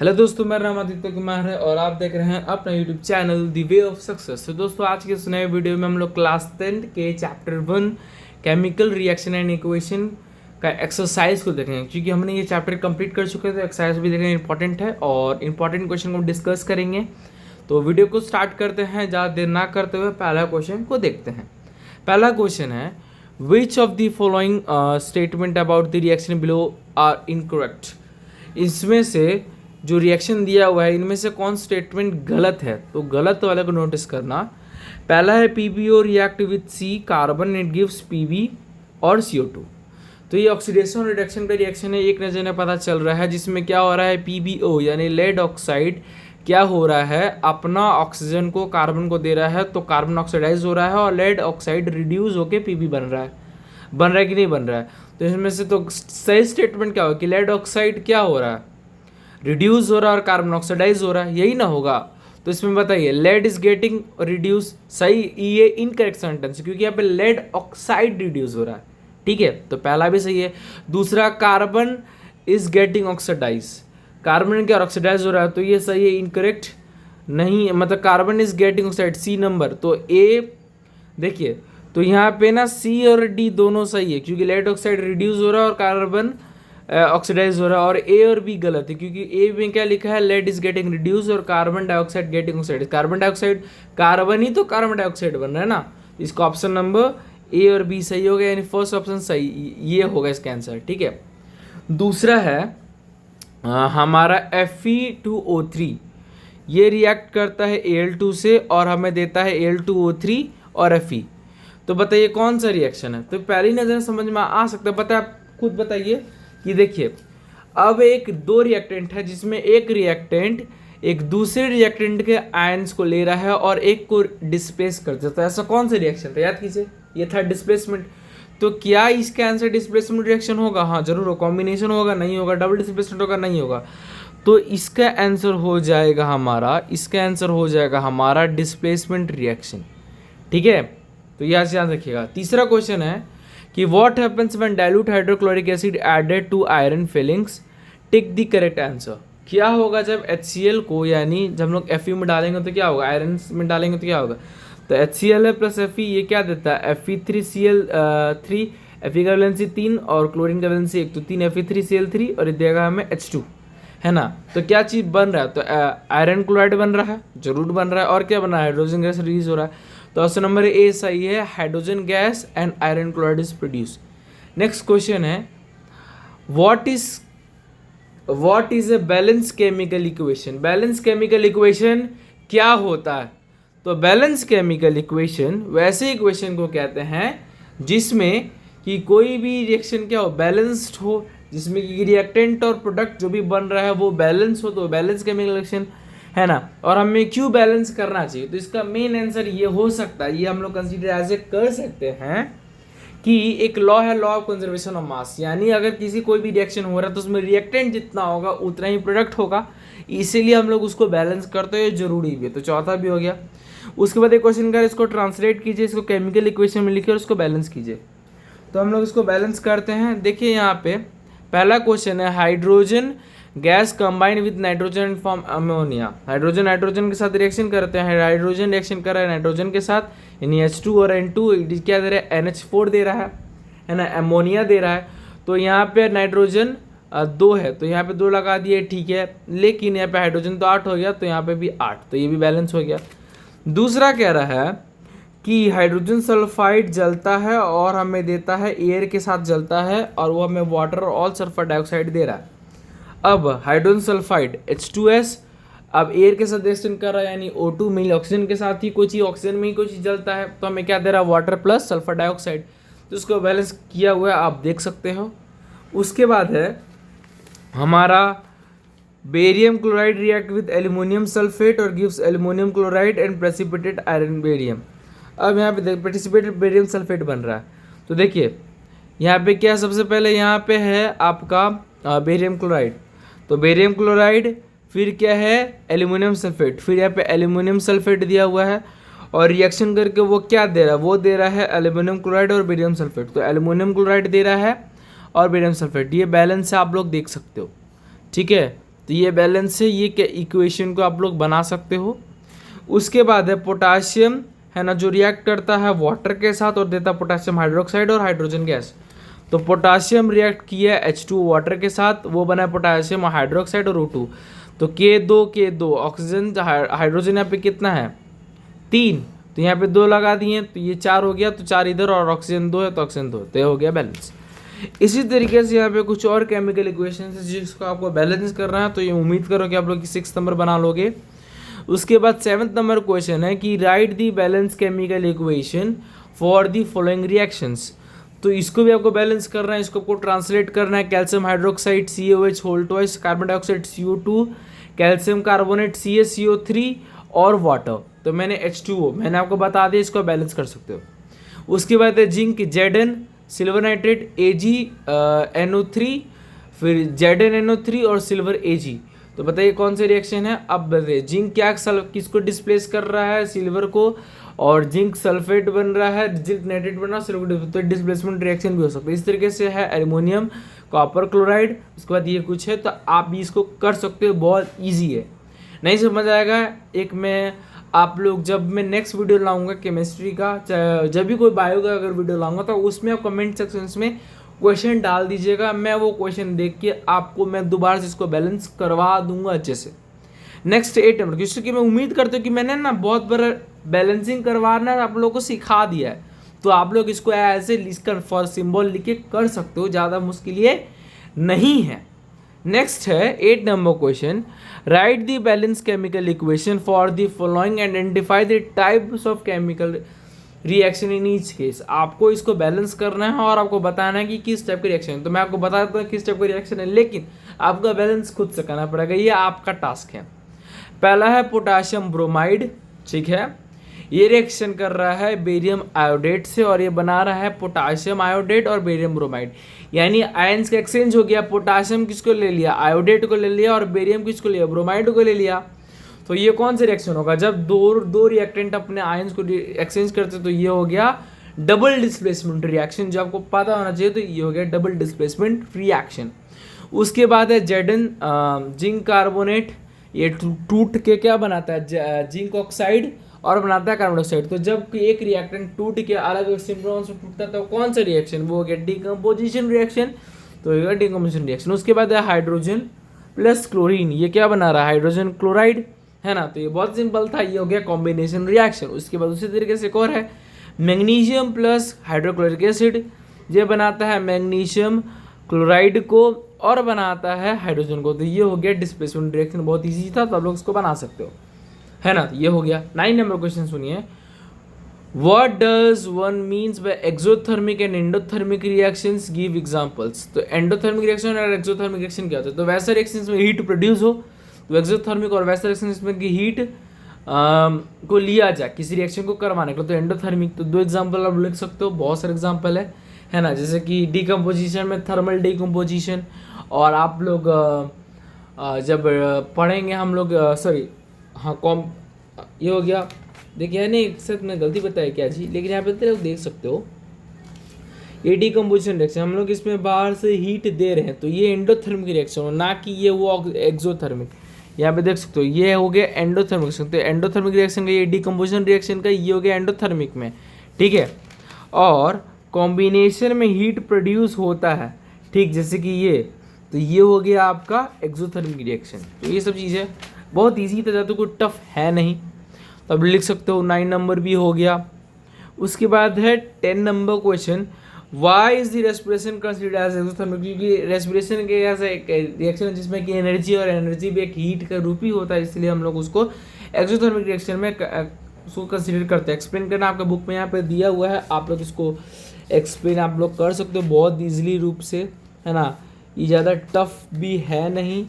Hello दोस्तों, मेरा नाम आदित्य कुमार है और आप देख रहे हैं अपना YouTube channel the way of success. तो दोस्तों, आज के इस नए वीडियो में हम लोग क्लास 10 के chapter 1 chemical reaction and equation का एक्सरसाइज को देखेंगे। क्योंकि हमने ये चैप्टर कंप्लीट कर चुके थे, एक्सरसाइज भी देखना इंपॉर्टेंट है और इंपॉर्टेंट क्वेश्चन को डिस्कस करेंगे। तो वीडियो को स्टार्ट करते हैं, ज़्यादा देर ना करते हुए पहला क्वेश्चन को देखते हैं। पहला क्वेश्चन है, which of the following statement about the reaction below are incorrect. इसमें से जो रिएक्शन दिया हुआ है इनमें से कौन स्टेटमेंट गलत है, तो गलत वाले को नोटिस करना। पहला है PbO react with C carbon, it gives Pb और CO2। तो ये ऑक्सीडेशन रिडक्शन का रिएक्शन है, एक नज़र में पता चल रहा है, जिसमें क्या हो रहा है, PbO यानी लेड ऑक्साइड क्या हो रहा है, अपना ऑक्सीजन को कार्बन को दे रहा है, तो कार्बन ऑक्सीडाइज हो रहा है और लेड ऑक्साइड रिड्यूस होकर Pb बन रहा है कि नहीं बन रहा है। तो इसमें से तो सही स्टेटमेंट क्या होगा कि लेड ऑक्साइड क्या हो रहा है, रिड्यूस हो रहा है और कार्बन ऑक्सीडाइज हो रहा है, यही ना होगा। तो इसमें बताइए, लेड इज गेटिंग रिड्यूस, सही, ये इनकरेक्ट सेंटेंस क्योंकि यहाँ पे लेड ऑक्साइड रिड्यूस हो रहा है, ठीक है, तो पहला भी सही है। दूसरा, carbon is getting oxidize, carbon क्या ऑक्सीडाइज हो रहा है, तो ये सही है, इनकरेक्ट नहीं, मतलब carbon is getting oxide, C number, तो ए देखिए, तो यहाँ पे ना C और D दोनों सही है क्योंकि लेड ऑक्साइड रिड्यूस हो रहा है और कार्बन ऑक्सीडाइज हो रहा है। और ए और बी गलत है क्योंकि ए में क्या लिखा है, लेड इज गेटिंग रिड्यूस और carbon dioxide getting oxide. Carbon dioxide, carbon ही तो कार्बन डाइऑक्साइड बन रहा है ना, इसका ऑप्शन नंबर ए और बी सही हो गया, यानी फर्स्ट ऑप्शन सही, ये होगा इसका आंसर, ठीक है। दूसरा है हमारा Fe2O3, ये रिएक्ट करता है Al2 से और हमें देता है Al2O3 और Fe। तो बताइए कौन सा रिएक्शन है, तो पहली नज़र समझ में आ सकता है, बताए आप खुद बताइए कि देखिए, अब एक दो रिएक्टेंट है जिसमें एक रिएक्टेंट एक दूसरे रिएक्टेंट के आयंस को ले रहा है और एक को डिस्प्लेस कर देता है। ऐसा कौन सा रिएक्शन था, याद कीजिए, ये था डिस्प्लेसमेंट। तो क्या इसका आंसर डिस्प्लेसमेंट रिएक्शन होगा? हाँ जरूर हो। कॉम्बिनेशन होगा? नहीं होगा। डबल डिस्प्लेसमेंट होगा? नहीं होगा। तो इसका आंसर हो जाएगा हमारा, इसका आंसर हो जाएगा हमारा डिस्प्लेसमेंट रिएक्शन, ठीक है। तो यहाँ से याद रखिएगा। तीसरा क्वेश्चन है कि what happens when dilute hydrochloric acid added to iron filings, tick the correct answer. क्या होगा जब HCl को, यानी जब हम लोग Fe में डालेंगे तो क्या होगा, आयरन में डालेंगे तो क्या होगा, तो HCl है प्लस Fe, ये क्या देता है, Fe3Cl3, Fe का वैलेंसी 3 और क्लोरीन का वैलेंसी 1, तो 3 Fe3Cl3 और ये देगा हमें H2, है ना। तो क्या चीज़ बन रहा है, तो आयरन क्लोराइड बन रहा है, जरूर बन रहा है, और क्या बन रहा है, हाइड्रोजन गैस रिलीज हो रहा है। तो ऑप्शन नंबर ए सही है, hydrogen gas and iron chloride is produce. Next question है, what is a balance chemical equation. Balance chemical equation क्या होता है, तो बैलेंस केमिकल इक्वेशन वैसे इक्वेशन को कहते हैं जिसमें कि कोई भी रिएक्शन क्या हो, बैलेंस्ड हो, जिसमें कि रिएक्टेंट और प्रोडक्ट जो भी बन रहा है वो बैलेंस हो, तो बैलेंस केमिकल रिएक्शन है ना। और हमें क्यों बैलेंस करना चाहिए, तो इसका मेन आंसर ये हो सकता है, ये हम लोग कंसीडर एज ए कर सकते हैं कि एक लॉ है, law of conservation of mass, यानी अगर किसी कोई भी रिएक्शन हो रहा है तो उसमें रिएक्टेंट जितना होगा उतना ही प्रोडक्ट होगा, इसीलिए हम लोग उसको बैलेंस करते हैं, जरूरी भी है। तो चौथा भी हो गया। उसके बाद एक क्वेश्चन का, इसको ट्रांसलेट कीजिए, इसको केमिकल इक्वेशन में लिखिए और उसको बैलेंस कीजिए। तो हम लोग इसको बैलेंस करते हैं। देखिए यहाँ पे पहला क्वेश्चन है, hydrogen gas combine with nitrogen and form ammonia. Hydrogen nitrogen के साथ रिएक्शन करते हैं, हाइड्रोजन रिएक्शन कर रहा है नाइट्रोजन के साथ, यानी H2 और N2 क्या दे रहा है, NH4 दे रहा है ना, अमोनिया दे रहा है। तो यहाँ पे नाइट्रोजन 2 है तो यहाँ पे 2 लगा दिए, ठीक है, लेकिन यहाँ पे हाइड्रोजन तो 8 हो गया, तो यहाँ पे भी 8, तो ये भी बैलेंस हो गया। दूसरा कह रहा है कि हाइड्रोजन सल्फाइड जलता है और हमें देता है एयर के साथ जलता है और वो हमें वाटर और ऑल सल्फर डाइऑक्साइड दे रहा है। अब हाइड्रोजन सल्फाइड H2S अब एयर के साथ रिएक्शन कर रहा है, यानी O2 मिल ऑक्सीजन के साथ ही कोई चीज़, ऑक्सीजन में ही कोई चीज़ जलता है, तो हमें क्या दे रहा है, वाटर प्लस सल्फर डाइऑक्साइड। तो उसको बैलेंस किया हुआ है, आप देख सकते हो। उसके बाद है हमारा barium chloride react with aluminium sulphate और gives aluminium chloride and precipitate iron barium. अब यहाँ पे प्रेसिपिटेट बेरियम सल्फेट बन रहा है। तो देखिए यहाँ पे क्या, सबसे पहले यहाँ पे है आपका बेरियम क्लोराइड, तो बेरियम क्लोराइड, फिर क्या है, एल्यूमिनियम सल्फेट, फिर यहाँ पे एल्यूमिनियम सल्फेट दिया हुआ है और रिएक्शन करके वो क्या दे रहा है, वो दे रहा है एल्यूमिनियम क्लोराइड और बेरियम सल्फेट। तो एल्यूमिनियम क्लोराइड दे रहा है और बेरियम सल्फेट, ये बैलेंस है, आप लोग देख सकते हो, ठीक है। तो तो ये बैलेंस है, ये इक्वेशन को आप लोग बना सकते हो। उसके बाद है पोटाशियम, है ना, जो रिएक्ट करता है वाटर के साथ और देता पोटाशियम हाइड्रोक्साइड और हाइड्रोजन गैस। तो पोटाशियम रिएक्ट किया H2 वाटर के साथ, वो बना पोटाशियम हाइड्रोक्साइड और O2। तो K2 ऑक्सीजन, हाइड्रोजन यहाँ पे कितना है 3, तो यहाँ पे 2 लगा दिए तो ये 4 हो गया, तो 4 इधर और ऑक्सीजन 2 है तो ऑक्सीजन 2, तो ये हो गया बैलेंस। इसी तरीके से यहाँ पे कुछ और केमिकल इक्वेशन है जिसको आपको बैलेंस करना है, तो ये उम्मीद करो कि आप लोग 6 नंबर बना लोगे। उसके बाद 7th नंबर क्वेश्चन है कि right the balance chemical equation for the following reactions. तो इसको भी आपको बैलेंस करना है, इसको आपको ट्रांसलेट करना है। Calcium hydroxide COH whole twice, carbon dioxide CO2, calcium carbonate CaCO3 और वाटर। तो मैंने H2O मैंने आपको बता दिया, इसको बैलेंस कर सकते हो। उसके बाद है zinc Zn, silver nitrate AgNO3, फिर ZnNO3 और सिल्वर Ag। तो बताइए कौन सी रिएक्शन है। अब बताइए जिंक क्या किसको डिस्प्लेस कर रहा है, सिल्वर को, और जिंक सल्फेट बन रहा है, जिंक नाइट्रेट बन रहा है, सिल्वर, तो डिस्प्लेसमेंट रिएक्शन भी हो सकता है। इस तरीके से है एल्युमिनियम कॉपर क्लोराइड। उसके बाद ये कुछ है, तो आप भी इसको कर सकते हो, बहुत ईजी है। नहीं समझ आएगा एक मैं आप लोग जब मैं नेक्स्ट वीडियो लाऊंगा केमिस्ट्री का, जब भी कोई बायो का अगर वीडियो लाऊंगा, तो उसमें आप कमेंट सेक्शन में क्वेश्चन डाल दीजिएगा, मैं वो क्वेश्चन देख के आपको मैं दोबारा से इसको बैलेंस करवा दूंगा अच्छे से। नेक्स्ट 8 नंबर, क्योंकि मैं उम्मीद करता हूँ कि मैंने ना बहुत बार बैलेंसिंग करवाना आप लोगों को सिखा दिया है, तो आप लोग इसको ऐसे लिखकर फॉर सिंबल लिख के कर सकते हो, ज़्यादा मुश्किल ये नहीं है। नेक्स्ट है 8 number question, right the balance chemical equation for the following and identify the types of chemical reaction in each case. आपको इसको बैलेंस करना है और आपको बताना है कि किस टाइप का रिएक्शन है। तो मैं आपको बता देता हूँ किस टाइप का रिएक्शन है, लेकिन आपका बैलेंस खुद से करना पड़ेगा, ये आपका टास्क है। पहला है पोटाशियम ब्रोमाइड, ठीक है, ये रिएक्शन कर रहा है बेरियम आयोडेट से और ये बना रहा है पोटाशियम आयोडेट और बेरियम ब्रोमाइड, यानी आयंस का एक्सचेंज हो गया। पोटाशियम किसको ले लिया, आयोडेट को ले लिया, और बेरियम किसको लिया, ब्रोमाइड को ले लिया। तो ये कौन सा रिएक्शन होगा, जब दो रिएक्टेंट अपने आयंस को एक्सचेंज करते, तो ये हो गया डबल डिस्प्लेसमेंट रिएक्शन, जो आपको पता होना चाहिए। तो ये हो गया डबल डिस्प्लेसमेंट रिएक्शन। उसके बाद है Zn, जिंक कार्बोनेट, ये टूट के क्या बनाता है, जिंक ऑक्साइड, और बनाता है कार्बन डाइऑक्साइड। तो जब एक रिएक्टेंट टूट के अलग अलग सिम्प्टम्स में टूटता है, तो कौन सा रिएक्शन, वो हो गया डिकम्पोजिशन रिएक्शन। तो ये डिकम्पोजिशन रिएक्शन। उसके बाद है हाइड्रोजन प्लस क्लोरीन, ये क्या बना रहा है, हाइड्रोजन क्लोराइड, है ना। तो ये बहुत सिंपल था, ये हो गया कॉम्बिनेशन रिएक्शन। उसके बाद उसी तरीके से एक और है मैग्नीशियम प्लस हाइड्रोक्लोरिक एसिड, ये बनाता है मैग्नीशियम क्लोराइड को और बनाता है हाइड्रोजन को। तो ये हो गया डिस्प्लेसमेंट रिएक्शन, बहुत ईजी था, तो आप लोग इसको बना सकते हो, है ना। तो ये हो गया। 9 नंबर क्वेश्चन सुनिए, what does one means by exothermic and endothermic reactions, give examples. तो एंडोथर्मिक रिएक्शन और एक्सोथर्मिक रिएक्शन क्या होता है, तो वैसा रिएक्शंस में हीट प्रोड्यूस हो, तो एक्सोथर्मिक, और वैसा रिएक्शंस में कि हीट को लिया जाए किसी रिएक्शन को करवाने को, तो एंडोथर्मिक। तो 2 एग्जांपल आप लिख सकते हो, बहुत सारे एग्जांपल है ना, जैसे कि डिकम्पोजिशन में थर्मल डिकम्पोजिशन, और आप लोग जब पढ़ेंगे हम लोग, सॉरी हाँ ये हो गया। देखिए है नहीं, एक साथ मैं गलती बताया क्या जी, लेकिन यहाँ पे तो देख सकते हो ये डिकम्पोजिशन रिएक्शन, हम लोग इसमें बाहर से हीट दे रहे हैं, तो ये एंडोथर्मिक रिएक्शन हो, ना कि ये वो एक्सोथर्मिक। यहाँ पे देख सकते हो ये हो गया एंडोथर्मिक रिएक्शन। तो एंडोथर्मिक रिएक्शन का ये डिकम्पोजिशन रिएक्शन का ये हो गया एंडोथर्मिक में, ठीक है। और कॉम्बिनेशन में हीट प्रोड्यूस होता है, ठीक, जैसे कि ये, तो ये हो गया आपका एक्सोथर्मिक रिएक्शन। तो ये सब चीज़ें बहुत ईजी था, ज़्यादा कोई टफ है नहीं, तो अब लिख सकते हो। 9 नंबर भी हो गया। उसके बाद है 10 number question, why is the respiration considered as exothermic, क्योंकि रेस्पिरेशन के ऐसा एक रिएक्शन है जिसमें कि एनर्जी और एनर्जी भी एक हीट का रूप ही होता है, इसलिए हम लोग उसको एक्सोथर्मिक रिएक्शन में उसको कंसिडर करते हैं। एक्सप्लेन करना आपका बुक में यहाँ पे दिया हुआ है, आप लोग इसको एक्सप्लेन आप लोग कर सकते हो बहुत ईजिली रूप से, है ना। ये ज़्यादा टफ भी है नहीं।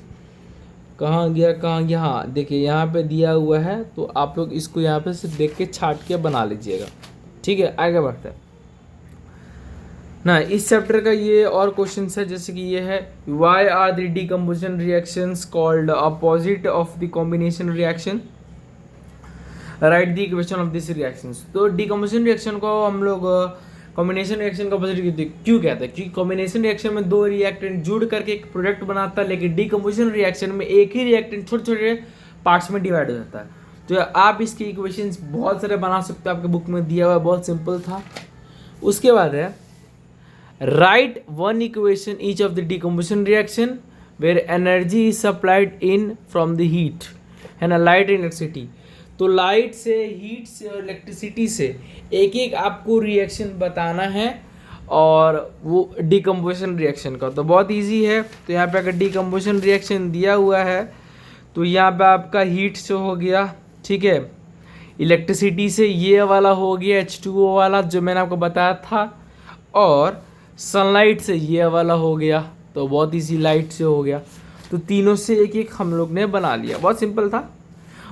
कहाँ गया, हाँ देखिए यहाँ पे दिया हुआ है, तो आप लोग इसको यहाँ पे से देख के छाट के बना लीजिएगा, ठीक है। आगे बढ़ते हैं ना, इस चैप्टर का ये और क्वेश्चन है, जैसे कि ये है, why are the decomposition reactions called opposite of the combination reaction, write the equation of this reactions. तो डिकम्पोजिशन रिएक्शन को हम लोग कॉम्बिनेशन रिएक्शन का ऑपोजिट क्यों कहते हैं? क्योंकि कॉम्बिनेशन रिएक्शन में दो रिएक्टेंट जुड़ करके एक प्रोडक्ट बनाता है, लेकिन डीकम्पोजिशन रिएक्शन में एक ही रिएक्टेंट छोटे छोटे पार्ट्स में डिवाइड हो जाता है। तो आप इसकी इक्वेशंस बहुत सारे बना सकते हो, आपके बुक में दिया हुआ है, बहुत सिंपल था। उसके बाद है write one equation each of the decomposition reaction where energy is supplied in from the heat, है ना, लाइट एंड इलेक्ट्रिसिटी। तो लाइट से, हीट से और इलेक्ट्रिसिटी से एक एक आपको रिएक्शन बताना है, और वो डीकम्पोजिशन रिएक्शन का तो बहुत इजी है। तो यहाँ पे अगर डीकम्पोजिशन रिएक्शन दिया हुआ है तो यहाँ पे आपका हीट से हो गया, ठीक है, इलेक्ट्रिसिटी से ये वाला हो गया H2O वाला जो मैंने आपको बताया था, और सनलाइट से ये वाला हो गया, तो बहुत इजी, लाइट से हो गया। तो तीनों से एक एक हम लोग ने बना लिया, बहुत सिंपल था।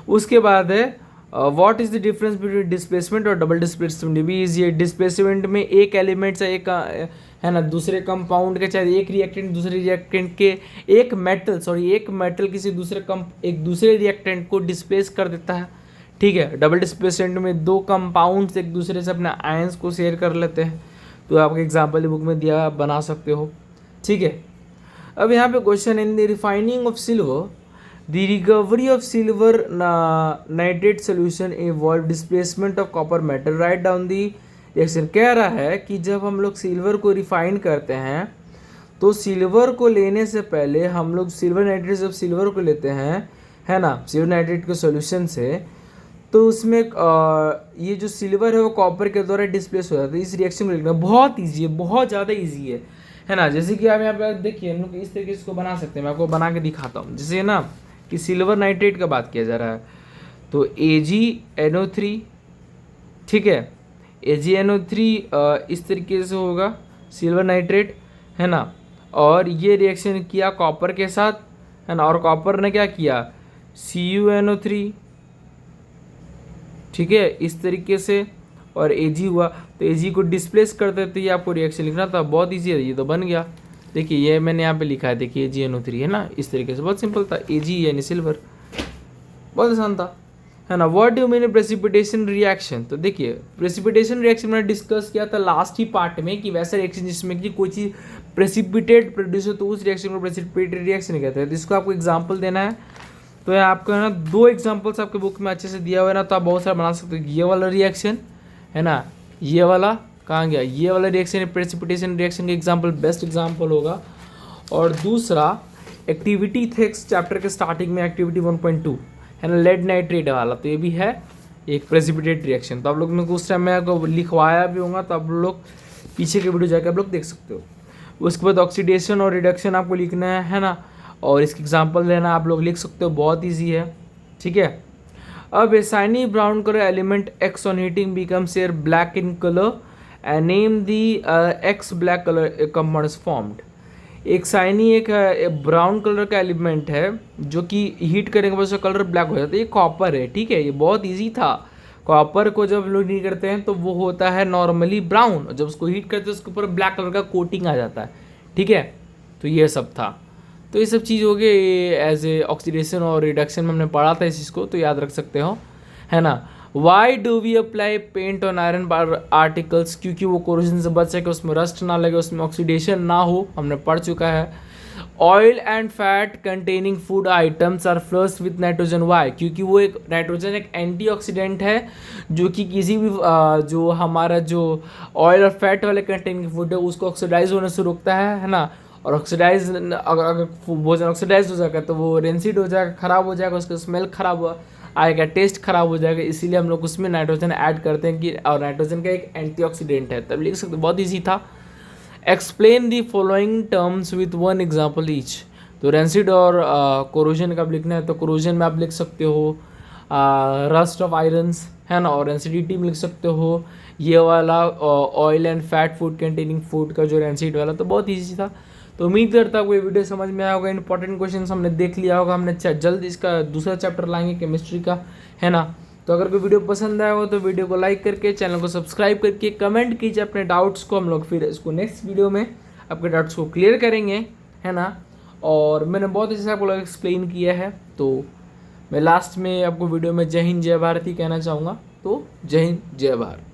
उसके बाद है what is the difference between displacement और डबल डिस्प्लेसमेंट। भी इजी है। डिस्प्लेसमेंट में एक एलिमेंट से एक है ना दूसरे कंपाउंड के, चाहे एक रिएक्टेंट दूसरे रिएक्टेंट के, एक मेटल किसी एक दूसरे रिएक्टेंट को डिस्प्लेस कर देता है, ठीक है। डबल डिस्प्लेसमेंट में दो कंपाउंड्स एक दूसरे से अपने आयंस को शेयर कर लेते हैं। तो आपको एग्जाम्पल बुक में दिया, आप बना सकते हो, ठीक है। अब यहाँ पे question, in the refining of silver the recovery of silver nitrate solution involve displacement of copper metal, write down the reaction. कह रहा है कि जब हम लोग सिल्वर को रिफाइन करते हैं तो सिल्वर को लेने से पहले हम लोग सिल्वर नाइट्रेट, जब सिल्वर को लेते हैं, है ना, सिल्वर नाइट्रेट के सॉल्यूशन से, तो उसमें ये जो सिल्वर है वो कॉपर के द्वारा डिस्प्लेस हो जाता है। इस रिएक्शन को लिखना बहुत ईजी है, बहुत ज़्यादा ईजी है ना। जैसे कि आप यहाँ पे देखिए, हम लोग इस तरीके से इसको बना सकते हैं, मैं आपको बना के दिखाता हूँ। जैसे ना कि सिल्वर नाइट्रेट का बात किया जा रहा है, तो AgNO3, ठीक है, AgNO3 इस तरीके से होगा सिल्वर नाइट्रेट, है ना, और ये रिएक्शन किया कॉपर के साथ, है ना, और कॉपर ने क्या किया, CuNO3, ठीक है, इस तरीके से, और Ag हुआ, तो Ag को डिस्प्लेस कर देते, ये आपको रिएक्शन लिखना था, बहुत ईजी है, ये तो बन गया। देखिए ये मैंने यहाँ पे लिखा है, देखिए AgNO3, है ना, इस तरीके से, बहुत सिंपल था। Ag यानी सिल्वर, बहुत आसान था, है ना। What do mean precipitation reaction. तो देखिए प्रेसिपिटेशन रिएक्शन मैंने डिस्कस किया था लास्ट ही पार्ट में, कि वैसा रिएक्शन जिसमें कि कोई चीज़ प्रेसिपिटेट प्रोड्यूस हो, तो उस रिएक्शन को प्रेसिपिटेट रिएक्शन कहते हैं। तो इसको आपको एग्जाम्पल देना है, तो आपको है ना दो एग्जाम्पल्स आपके बुक में अच्छे से दिया हुआ है ना, तो आप बहुत सारा बना सकते हो। ये वाला रिएक्शन है ना, ये वाला कहाँ गया, ये वाला रिएक्शन प्रेसिपिटेशन रिएक्शन का एग्जाम्पल, बेस्ट एग्जाम्पल होगा। और दूसरा एक्टिविटी थेक्स चैप्टर के स्टार्टिंग में एक्टिविटी 1.2 है ना, लेड नाइट्रेट वाला, तो ये भी है एक प्रेसिपिटेट रिएक्शन। तो आप लोग ने उस टाइम मैं आपको लिखवाया भी होगा, तो आप लोग पीछे के वीडियो जाकर आप लोग देख सकते हो। उसके बाद ऑक्सीडेशन और रिडक्शन आपको लिखना है ना, और इसकी एग्जांपल लेना आप लोग लिख सकते हो, बहुत इजी है, ठीक है। अब a shiny brown colour element X on heating becomes air black in colour and name the X black colour compound is formed. एक शाइनी एक ब्राउन कलर का एलिमेंट है जो कि हीट करने के बाद उसका कलर ब्लैक हो जाता है, ये कॉपर है, ठीक है, ये बहुत इजी था। कॉपर को जब लोग हीट करते हैं तो वो होता है नॉर्मली ब्राउन, जब उसको हीट करते हैं उसके ऊपर ब्लैक कलर का कोटिंग आ जाता है, ठीक है। तो ये सब था, तो ये सब चीज़ हो गई एज ए ऑक्सीडेशन और रिडक्शन में हमने पढ़ा था इस चीज़ को, तो याद रख सकते हो, है ना। Why do we apply paint on iron bar articles, क्योंकि वो कोरोजन से बच सके, उसमें रस्ट ना लगे, उसमें ऑक्सीडेशन ना हो, हमने पढ़ चुका है। Oil and fat containing food items are flush with nitrogen, why, क्योंकि वो एक नाइट्रोजन एक एंटीऑक्सीडेंट है जो कि किसी भी जो हमारा जो ऑयल और फैट वाले कंटेनिंग फूड है उसको ऑक्सीडाइज होने से रोकता है ना। और ऑक्सीडाइज अगर भोजन ऑक्सीडाइज हो जाएगा तो वो रेंसिड हो जाएगा, ख़राब हो जाएगा, उसका स्मेल खराब आएगा, टेस्ट खराब हो जाएगा, इसीलिए हम लोग उसमें नाइट्रोजन ऐड करते हैं कि, और नाइट्रोजन का एक एंटीऑक्सीडेंट है, तब लिख सकते, बहुत ईजी था। Explain the following terms with one example each. तो रेंसिड और कोरोजन का लिखना है, तो कोरोजन में आप लिख सकते हो रस्ट ऑफ आयरन्स, है ना, और रेंसिडिटी में लिख सकते हो ये वाला oil and fat food containing food का जो रेंसिड वाला, तो बहुत ईजी था। तो उम्मीद करता हूँ ये वीडियो समझ में आया होगा, इंपॉर्टेंट क्वेश्चन हमने देख लिया होगा, हमने जल्द इसका दूसरा चैप्टर लाएंगे केमिस्ट्री का, है ना। तो अगर कोई वीडियो पसंद आया हो तो वीडियो को लाइक करके, चैनल को सब्सक्राइब करके, कमेंट कीजिए अपने डाउट्स को, हम लोग फिर इसको नेक्स्ट वीडियो में आपके डाउट्स को क्लियर करेंगे, है ना। और मैंने बहुत अच्छे से आपको एक्सप्लेन किया है, तो मैं लास्ट में आपको वीडियो में जय हिंद जय भारत ही कहना चाहूँगा, तो जय हिंद जय भारत।